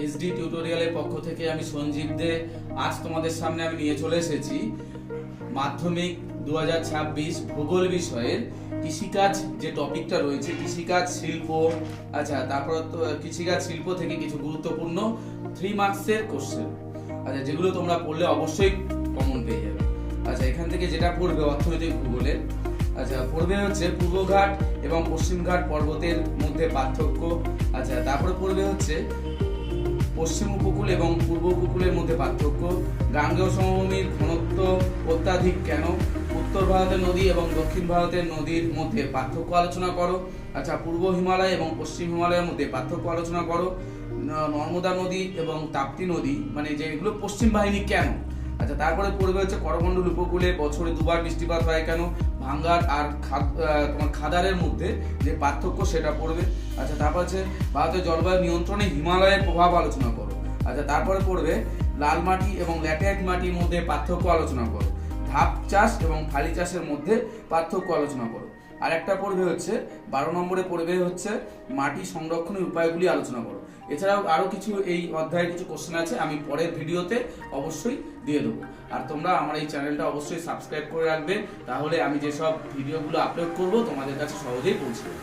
SD টিউটোরিয়ালের পক্ষ থেকে আমি সঞ্জীব দে। আজ তোমাদের সামনে আমি নিয়ে চলে এসেছি মাধ্যমিক 2026 ভূগোল বিষয়ের কৃষিকাজ যে টপিকটা রয়েছে, কৃষিকাজ শিল্প। আচ্ছা, তারপর তো কৃষিকাজ শিল্প থেকে কিছু গুরুত্বপূর্ণ 3 মার্কসের কোশ্চেন, আচ্ছা, যেগুলো তোমরা পড়লে অবশ্যই কমন পেয়ে যাবে। আচ্ছা, এখান থেকে যেটা পড়বে অর্থনৈতিক ভূগোলের, আচ্ছা, পড়বে হচ্ছে পূর্বঘাট এবং পশ্চিমঘাট পর্বতের মধ্যে পার্থক্য। আচ্ছা, তারপরে পড়বে হচ্ছে পশ্চিম উপকূল এবং পূর্ব উপকূলের মধ্যে পার্থক্য, গাঙ্গেয় সমভূমির ঘনত্ব অত্যাধিক কেন, উত্তর ভারতের নদী এবং দক্ষিণ ভারতের নদীর মধ্যে পার্থক্য আলোচনা করো। আচ্ছা, পূর্ব হিমালয় এবং পশ্চিম হিমালয়ের মধ্যে পার্থক্য আলোচনা করো, নর্মদা নদী এবং তাপ্তি নদী মানে যেগুলো পশ্চিম বাহিনী কেন। আচ্ছা, তারপরে পড়বে হচ্ছে করমণ্ডল উপকূলে বছরে 2 বার বৃষ্টিপাত হয় কেন, ভাঙ্গার আর তোমার খাদারের মধ্যে যে পার্থক্য সেটা পড়বে। আচ্ছা, তারপর হচ্ছে ভারতের জলবায়ু নিয়ন্ত্রণে হিমালয়ের প্রভাব আলোচনা করো। আচ্ছা, তারপরে পড়বে লাল মাটি এবং ল্যাটেরাইট মাটির মধ্যে পার্থক্য আলোচনা করো, ধাপ চাষ এবং ফালি চাষের মধ্যে পার্থক্য আলোচনা করো। আর একটা পড়বে হচ্ছে 12 নম্বরে পড়বে হচ্ছে মাটি সংরক্ষণের উপায়গুলি আলোচনা করো। এছাড়াও আরো কিছু এই অধ্যায়ের কিছু কোশ্চেন আছে, আমি পরের ভিডিওতে অবশ্যই দিয়ে দেবো। আর তোমরা আমার এই চ্যানেলটা অবশ্যই সাবস্ক্রাইব করে রাখবে, তাহলে আমি যেসব ভিডিওগুলো আপলোড করব তোমাদের কাছে সহজেই পৌঁছে যাবে।